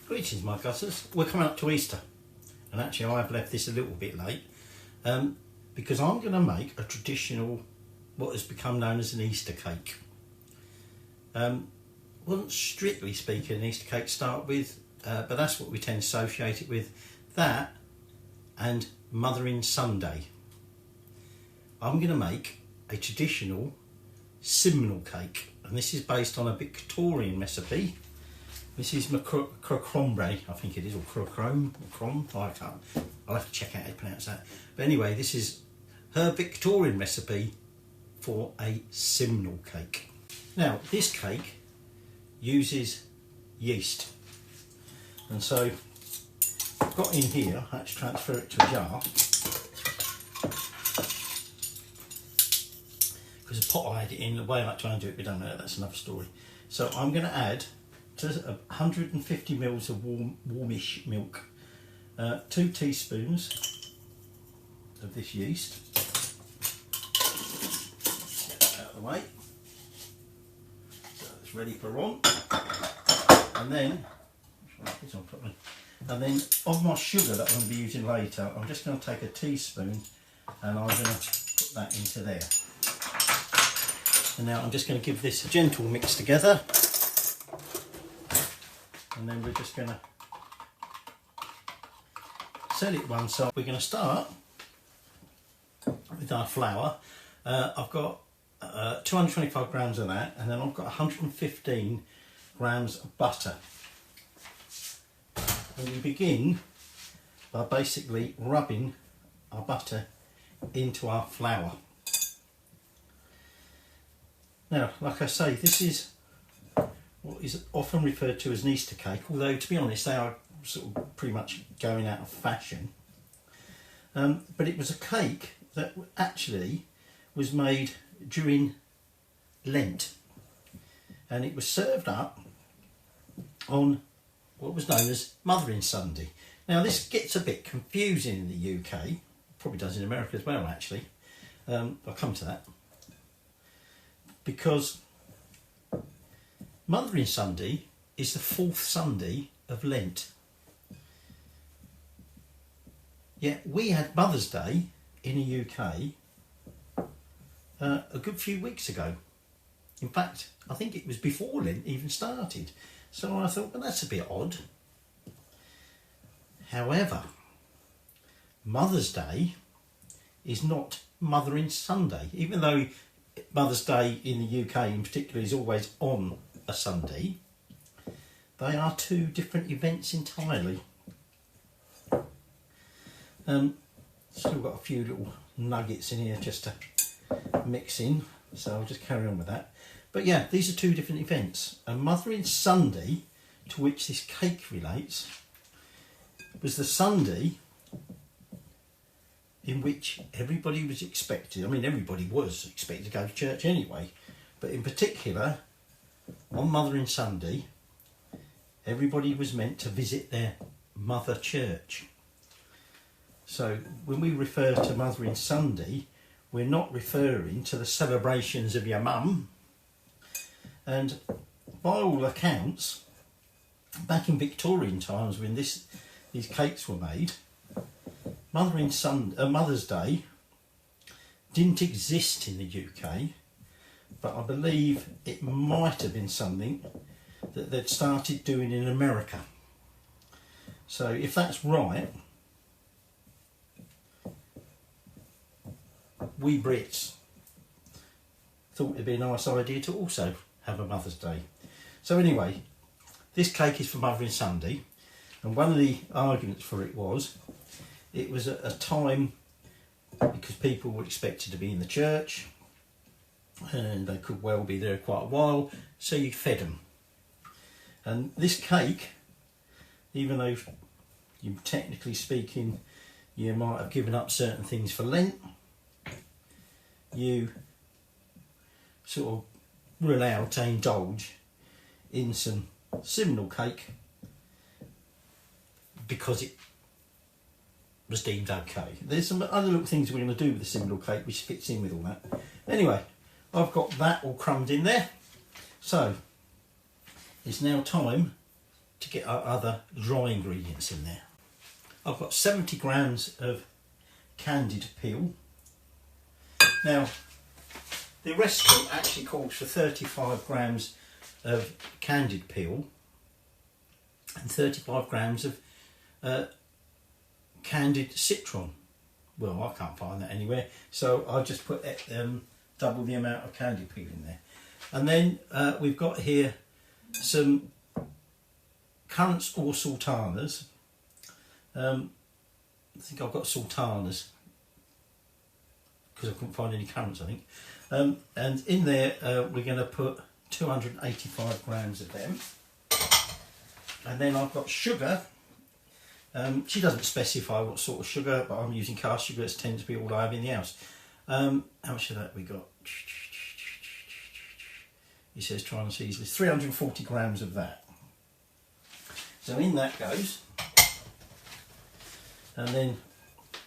Greetings my guzzlers, we're coming up to Easter and actually I've left this a little bit late because I'm going to make a traditional, what has become known as an Easter cake. Wouldn't strictly speaking an Easter cake start with, but that's what we tend to associate it with, that and Mothering Sunday. I'm going to make a traditional Simnel cake, and this is based on a Victorian recipe. This is crocombre, I think it is, or crocrom, I can't, I'll have to check out how to pronounce that. But anyway, this is her Victorian recipe for a Simnel cake. Now, this cake uses yeast. And so, I've got in here, I had to transfer it to a jar. Because the pot I had it in, the way I like to undo it, we don't know, that's another story. So I'm going to add to 150 ml of warmish milk, 2 teaspoons of this yeast. Get that out of the way. So it's ready for on. And then, of my sugar that I'm going to be using later, I'm just going to take a teaspoon and I'm going to put that into there. And now I'm just going to give this a gentle mix together. And then we're just going to set it one side. We're going to start with our flour. I've got 225 grams of that, and then I've got 115 grams of butter. And we begin by basically rubbing our butter into our flour. Now, like I say, this is what is often referred to as an Easter cake, although to be honest they are sort of pretty much going out of fashion. But it was a cake that actually was made during Lent, and it was served up on what was known as Mothering Sunday. Now this gets a bit confusing in the UK, probably does in America as well actually. I'll come to that, because Mothering Sunday is the 4th Sunday of Lent. Yet we had Mother's Day in the UK a good few weeks ago. In fact, I think it was before Lent even started. So I thought, well, that's a bit odd. However, Mother's Day is not Mothering Sunday, even though Mother's Day in the UK in particular is always on a Sunday. They are 2 different events entirely. Still got a few little nuggets in here just to mix in, so I'll just carry on with that. But yeah, these are 2 different events. And Mothering Sunday, to which this cake relates, was the Sunday in which everybody was expected, I mean everybody was expected to go to church anyway, but in particular on Mothering Sunday everybody was meant to visit their mother church. So when we refer to Mothering Sunday, we're not referring to the celebrations of your mum. And by all accounts, back in Victorian times when these cakes were made, Mother's Day didn't exist in the UK, but I believe it might have been something that they'd started doing in America. So if that's right, we Brits thought it'd be a nice idea to also have a Mother's Day. So anyway, this cake is for Mothering Sunday, and one of the arguments for it was at a time because people were expected to be in the church and they could well be there quite a while, so you fed them. And this cake, even though you technically speaking you might have given up certain things for Lent, you sort of were allowed to indulge in some Simnel cake because it was deemed okay. There's some other little things we're going to do with the Simnel cake which fits in with all that. Anyway, I've got that all crumbed in there. So it's now time to get our other dry ingredients in there. I've got 70 grams of candied peel. Now, the recipe actually calls for 35 grams of candied peel and 35 grams of candied citron. Well, I can't find that anywhere, so I'll just put double the amount of candied peel in there. And then we've got here some currants or sultanas. I think I've got sultanas because I couldn't find any currants, I think. And in there we're going to put 285 grams of them. And then I've got sugar. She doesn't specify what sort of sugar, but I'm using cast sugar. It tends to be all I have in the house. How much of that we got? He says try and see easily. 340 grams of that. So in that goes. And then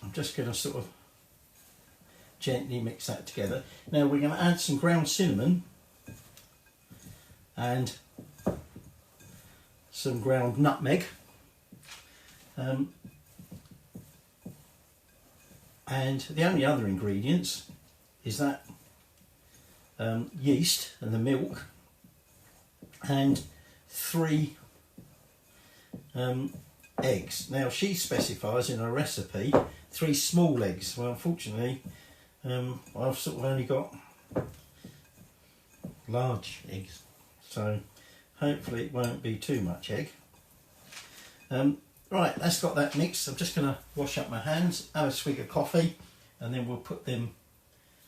I'm just going to sort of gently mix that together. Now we're going to add some ground cinnamon and some ground nutmeg. And the only other ingredients is that yeast and the milk and 3 eggs. Now she specifies in her recipe 3 small eggs. Well, unfortunately I've sort of only got large eggs, so hopefully it won't be too much egg. Right, that's got that mixed. I'm just going to wash up my hands, have a swig of coffee, and then we'll put them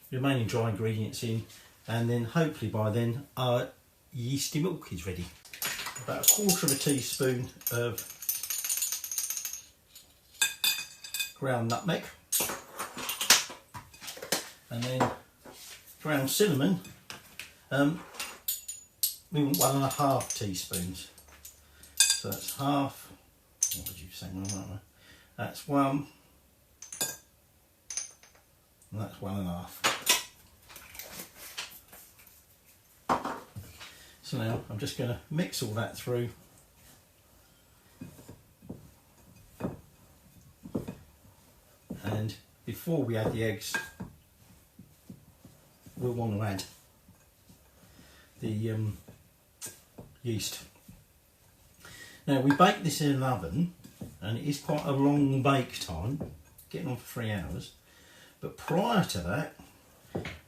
remaining dry ingredients in, and then hopefully by then our yeasty milk is ready. About 1/4 teaspoon of ground nutmeg, and then ground cinnamon. We want 1.5 teaspoons. So that's half. What did you say? That's 1. And that's 1.5. So now I'm just going to mix all that through. And before we add the eggs, we'll want to add the yeast. Now we bake this in an oven, and it is quite a long bake time, getting on for 3 hours. But prior to that,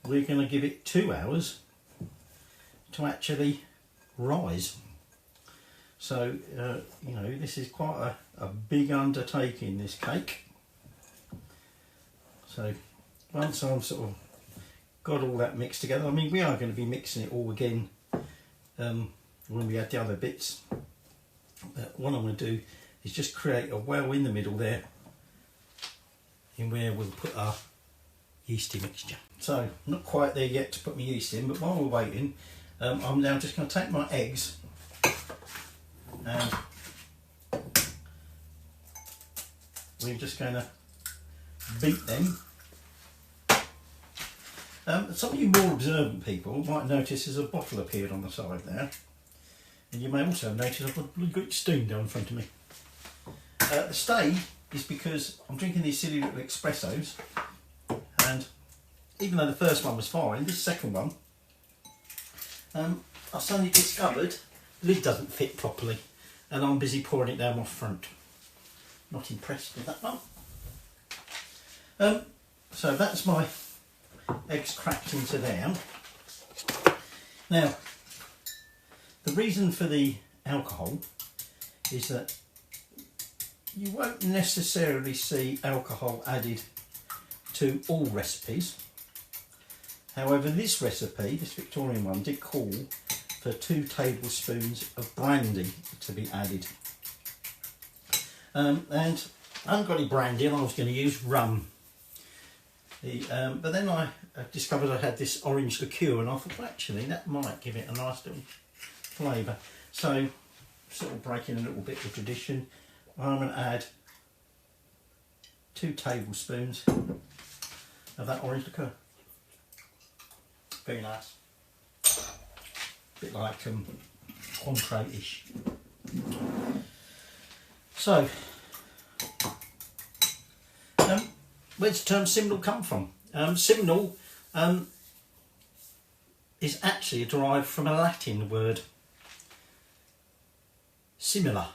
we're going to give it 2 hours to actually rise. So you know, this is quite a big undertaking, this cake. So once I've sort of got all that mixed together, I mean we are going to be mixing it all again when we add the other bits. But what I'm going to do is just create a well in the middle there, in where we'll put our yeasty mixture. So not quite there yet to put my yeast in, but while we're waiting, I'm now just going to take my eggs and we're just going to beat them. Some of you more observant people might notice there's a bottle appeared on the side there. And you may also notice I've got a really good steam down in front of me. The stain is because I'm drinking these silly little espressos, and even though the first one was fine, this second one, I suddenly discovered the lid doesn't fit properly, and I'm busy pouring it down my front. Not impressed with that one. So that's my eggs cracked into there. Now, the reason for the alcohol is that you won't necessarily see alcohol added to all recipes. However, this recipe, this Victorian one, did call for 2 tablespoons of brandy to be added. And I haven't got any brandy, and I was going to use rum. But then I discovered I had this orange liqueur, and I thought, well, actually, that might give it a nice little flavour. So, sort of breaking a little bit of tradition, I'm going to add 2 tablespoons of that orange liqueur. Very nice. A bit like entree-ish. So, where's the term Simnel come from? Simnel is actually derived from a Latin word, similar,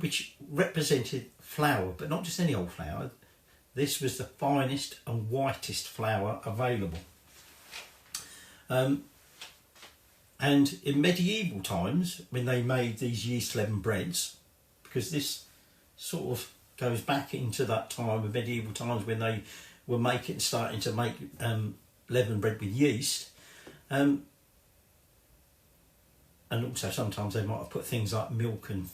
which represented flour, but not just any old flour. This was the finest and whitest flour available. And in medieval times, when they made these yeast leaven breads, because this sort of goes back into that time of medieval times when they were starting to make leaven bread with yeast, and also sometimes they might have put things like milk and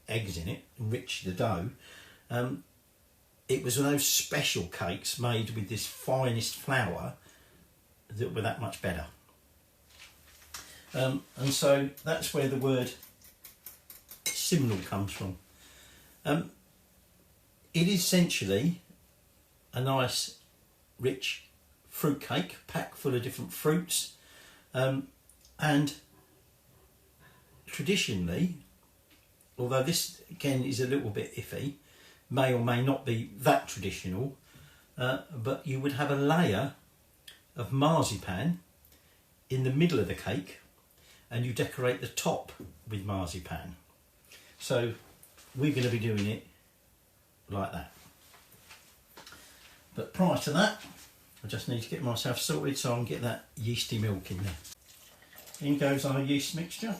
eggs in it, enrich the dough. It was those special cakes made with this finest flour that were that much better. And so that's where the word Simnel comes from. It is essentially a nice rich fruit cake packed full of different fruits, and traditionally, although this again is a little bit iffy, may or may not be that traditional, but you would have a layer of marzipan in the middle of the cake, and you decorate the top with marzipan. So we're going to be doing it like that. But prior to that, I just need to get myself sorted so I can get that yeasty milk in there. In goes our yeast mixture.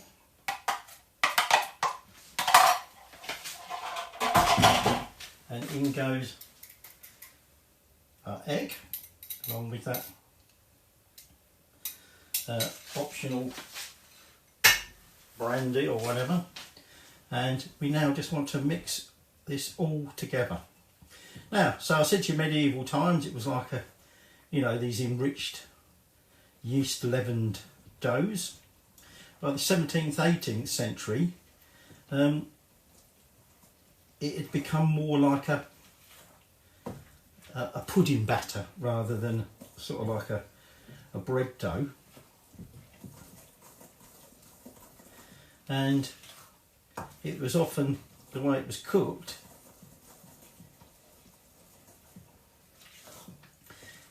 And in goes our egg, along with that optional brandy or whatever. And we now just want to mix this all together. Now, so I said to you, medieval times, it was like these enriched yeast leavened doughs. By the 17th, 18th century, it had become more like a pudding batter rather than sort of like a bread dough. And it was often, the way it was cooked,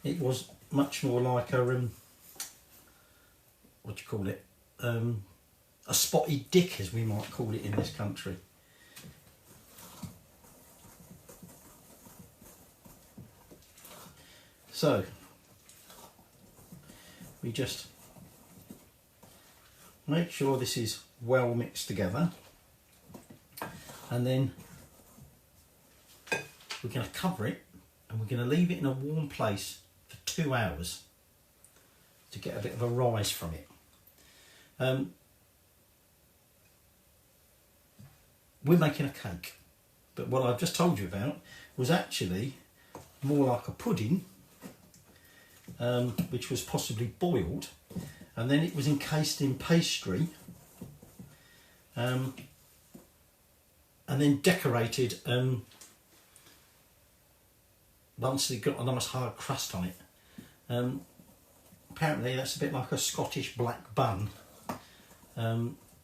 it was much more like a what do you call it, a spotted dick, as we might call it in this country. So we just make sure this is well mixed together, and then we're going to cover it and we're going to leave it in a warm place for 2 hours to get a bit of a rise from it. We're making a cake, but what I've just told you about was actually more like a pudding, which was possibly boiled, and then it was encased in pastry, and then decorated once it got a nice hard crust on it. Apparently that's a bit like a Scottish black bun,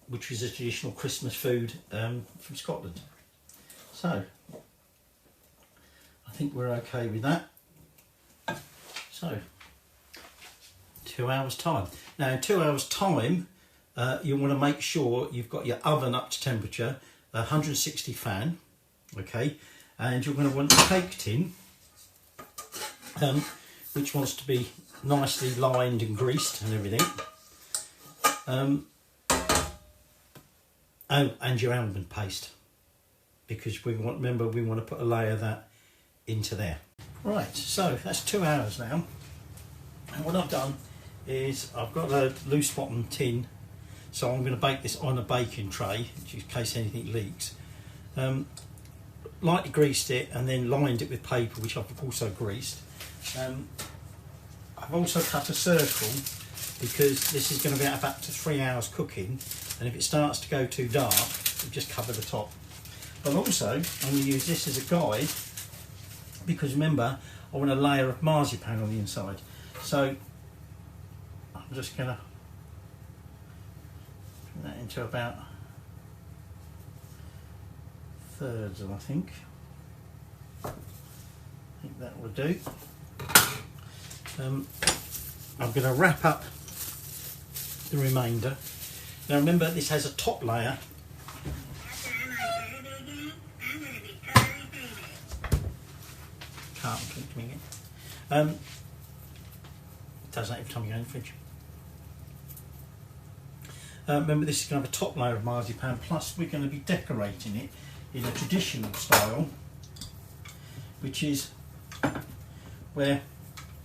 which is a traditional Christmas food from Scotland. So I think we're okay with that. So 2 hours time. Now in 2 hours time, you want to make sure you've got your oven up to temperature, 160 fan, okay, and you're going to want a cake tin, which wants to be nicely lined and greased and everything. Oh, and your almond paste, because we want to put a layer of that into there. Right, so that's 2 hours now, and what I've done is I've got a loose bottom tin, so I'm going to bake this on a baking tray in case anything leaks. Lightly greased it and then lined it with paper, which I've also greased. I've also cut a circle because this is going to be up to 3 hours cooking, and if it starts to go too dark, we'll just cover the top. But also I'm going to use this as a guide, because remember, I want a layer of marzipan on the inside. So I'm just going to put that into about 2/3, I think. I think that will do. I'm going to wrap up the remainder. Now remember, this has a top layer. Can't talk to me again. It does that every time you go in the fridge. Remember, this is going to have a top layer of marzipan, plus we're going to be decorating it in a traditional style, which is where,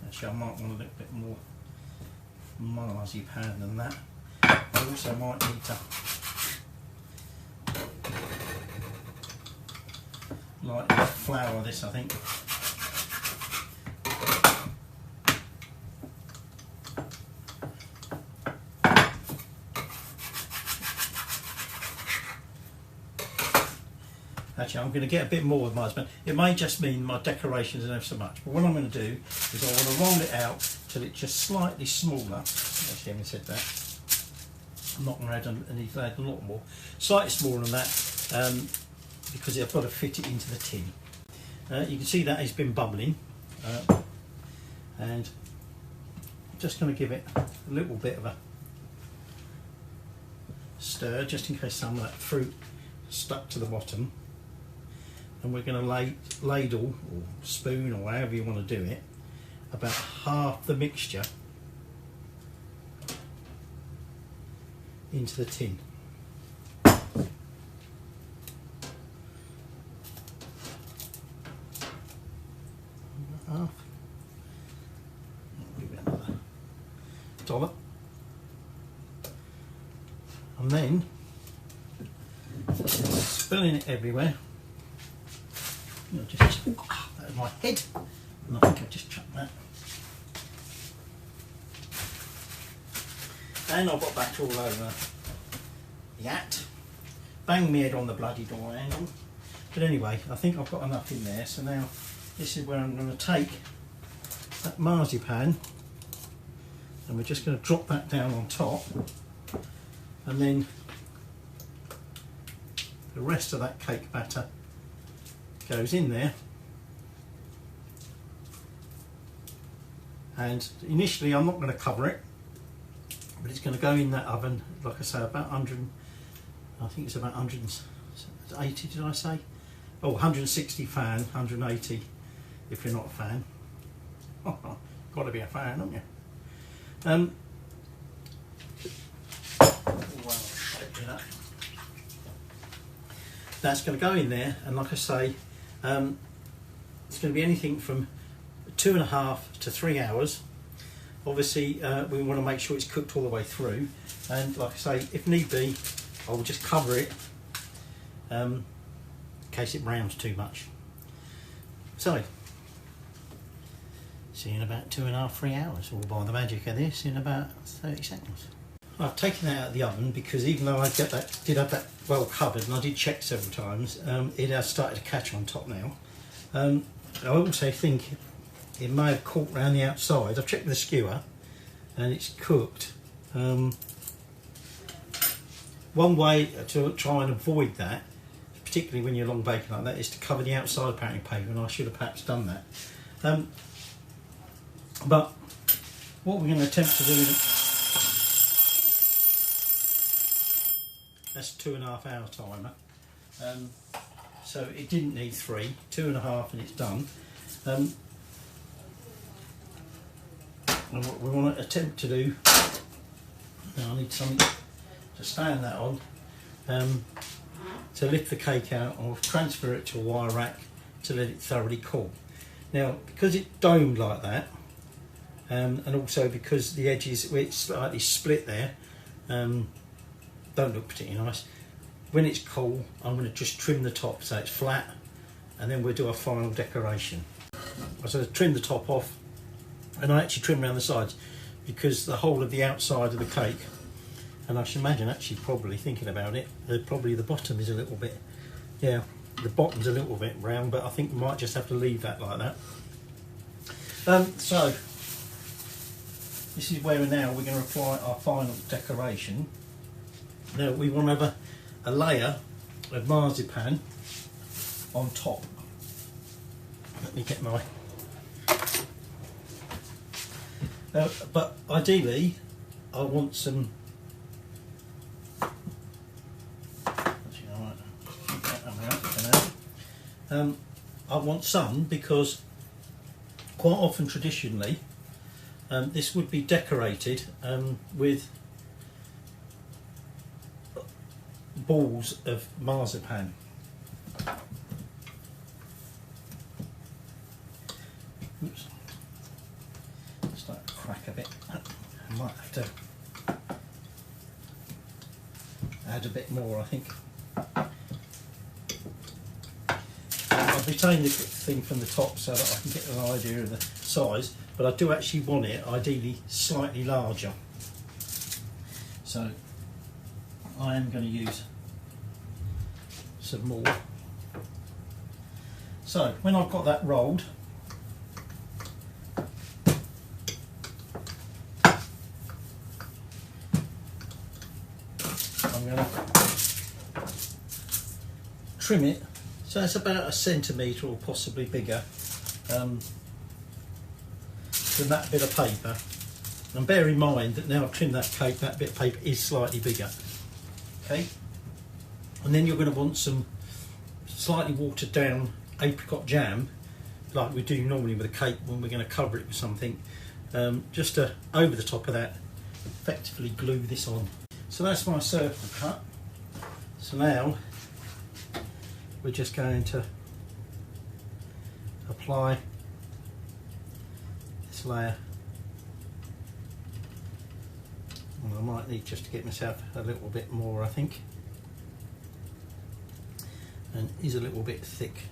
actually I might want a little bit more marzipan than that. I also might need to lightly flour this, I think. Actually, I'm going to get a bit more with marzipan. It may just mean my decorations don't have so much, but what I'm going to do is I want to roll it out till it's just slightly smaller. Actually, having said that, I'm not going to need to add a lot more. Slightly smaller than that, because I've got to fit it into the tin. You can see that it's been bubbling, and I'm just going to give it a little bit of a stir, just in case some of that fruit stuck to the bottom. And we're going to ladle, or spoon, or however you want to do it, about half the mixture into the tin. Half. Give it another dollop. And then spilling it everywhere. Just that was my head, and I think I've just chucked that. And I've got batter all over the hat. Bang my head on the bloody door handle. But anyway, I think I've got enough in there. So now this is where I'm going to take that marzipan, and we're just going to drop that down on top, and then the rest of that cake batter goes in there. And initially I'm not going to cover it, but it's going to go in that oven, like I say, about 100, I think it's about 180, did I say? Oh, 160 fan, 180 if you're not a fan. Got to be a fan, haven't you? That's going to go in there, and like I say, it's going to be anything from 2.5 to 3 hours. Obviously, we want to make sure it's cooked all the way through, and like I say, if need be, I will just cover it in case it browns too much. So, see you in about 2.5 to 3 hours, or by the magic of this, in about 30 seconds. I've taken that out of the oven because even though I did have that well covered, and I did check several times, it has started to catch on top now. I also think it may have caught around the outside. I've checked the skewer and it's cooked. One way to try and avoid that, particularly when you're long baking like that, is to cover the outside of packing paper, and I should have perhaps done that. But what we're going to attempt to do, that's 2.5 hour timer, so it didn't need 3, 2.5 and it's done. And what we want to attempt to do, now I need something to stand that on, to lift the cake out or transfer it to a wire rack to let it thoroughly cool. Now because it's domed like that, and also because the edges, where it's slightly split there, don't look particularly nice. When it's cool, I'm going to just trim the top so it's flat, and then we'll do a final decoration. So I trim the top off, and I actually trim around the sides because the whole of the outside of the cake, and I should imagine, actually probably thinking about it, probably the bottom is a little bit, yeah, the bottom's a little bit brown, but I think we might just have to leave that like that. So this is where now we're going to apply our final decoration. Now we want to have a layer of marzipan on top. Let me get my... but ideally I want some... I want some because quite often traditionally this would be decorated with balls of marzipan. Oops. Start to crack a bit. I might have to add a bit more, I think. I've retained the thing from the top so that I can get an idea of the size, but I do actually want it ideally slightly larger. So I am going to use some more. So when I've got that rolled, I'm going to trim it so it's about 1 centimetre or possibly bigger than that bit of paper. And bear in mind that now I've trimmed that cake, that bit of paper is slightly bigger. Okay, and then you're going to want some slightly watered down apricot jam, like we do normally with a cake when we're going to cover it with something, just to over the top of that effectively glue this on. So that's my circle cut. So now we're just going to apply this layer. And I might need just to get myself a little bit more, I think, and it is a little bit thick.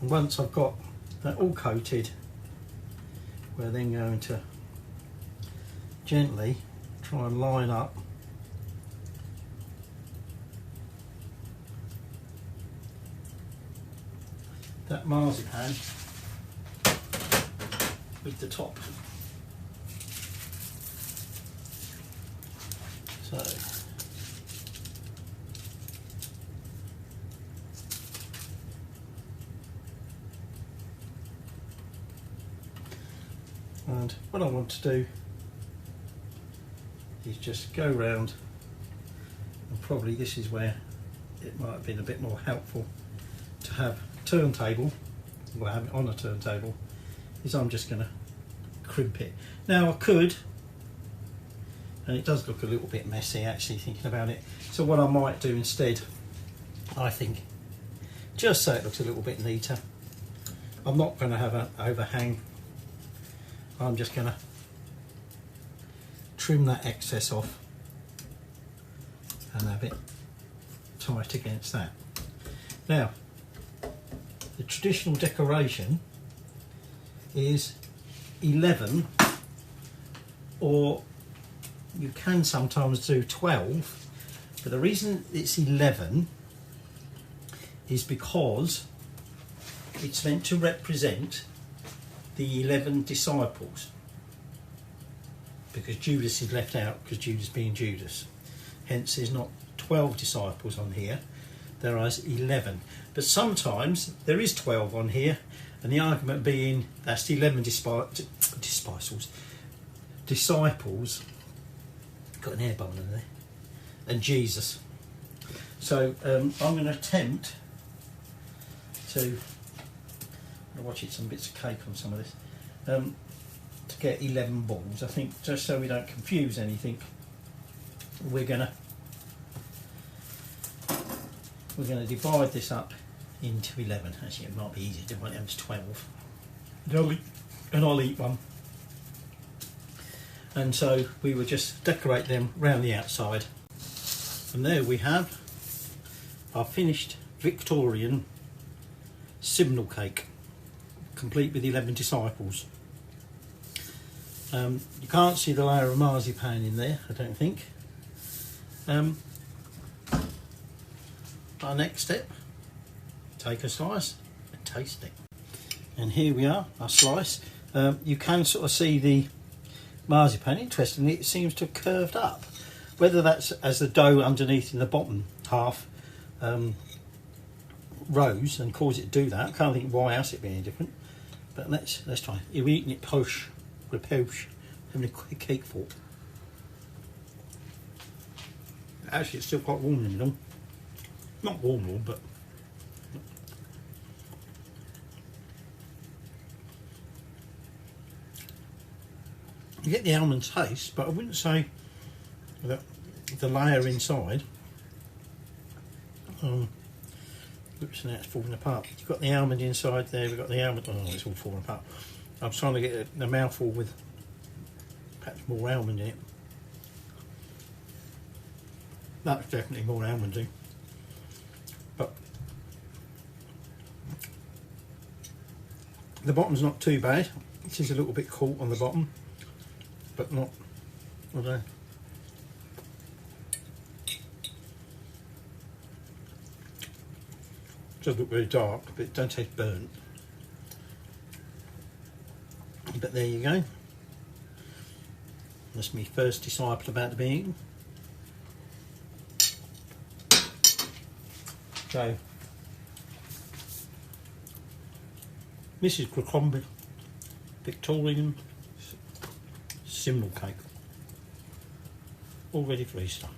And once I've got that all coated, we're then going to gently try and line up that marzipan with the top. So and what I want to do is just go round, and probably this is where it might have been a bit more helpful to have a turntable, or have it on a turntable, is I'm just going to crimp it. Now I could, and it does look a little bit messy actually thinking about it, so what I might do instead, I think, just so it looks a little bit neater, I'm not going to have an overhang, I'm just going to trim that excess off and have it tight against that. Now the traditional decoration is 11, or you can sometimes do 12, but the reason it's 11 is because it's meant to represent the 11 disciples, because Judas is left out, because Judas being Judas, hence there's not 12 disciples on here, there is 11, but sometimes there is 12 on here, and the argument being that's the 11 disciples, got an air bubble in there, and Jesus. So I'm going to attempt to, watch it, some bits of cake on some of this, to get 11 balls. I think just so we don't confuse anything, we're going to divide this up into 11. Actually, it might be easier to divide it into 12. And I'll eat one. And so we will just decorate them round the outside. And there we have our finished Victorian Simnel cake, complete with 11 disciples. You can't see the layer of marzipan in there, I don't think. Our next step, take a slice and taste it. And here we are, our slice. You can sort of see the marzipan. Interestingly, it seems to have curved up. whether that's as the dough underneath in the bottom half rose and cause it to do that. I can't think why else it'd be any different. But let's try. You're eating it posh, with posh, having a quick cake fork. Actually, it's still quite warm in the middle. Not warm, but you get the almond taste, but I wouldn't say that the layer inside. Oops, now it's falling apart. You've got the almond inside there. We've got the almond. Oh, it's all falling apart. I was trying to get a mouthful with perhaps more almond in it. That's definitely more almondy. But the bottom's not too bad. It is a little bit cool on the bottom, but not, I don't know. It does look very dark, but it don't taste burnt. But there you go. That's my first disciple about to be eaten. So, Mrs. Croquembé Victorian Simnel Cake, all ready for Easter.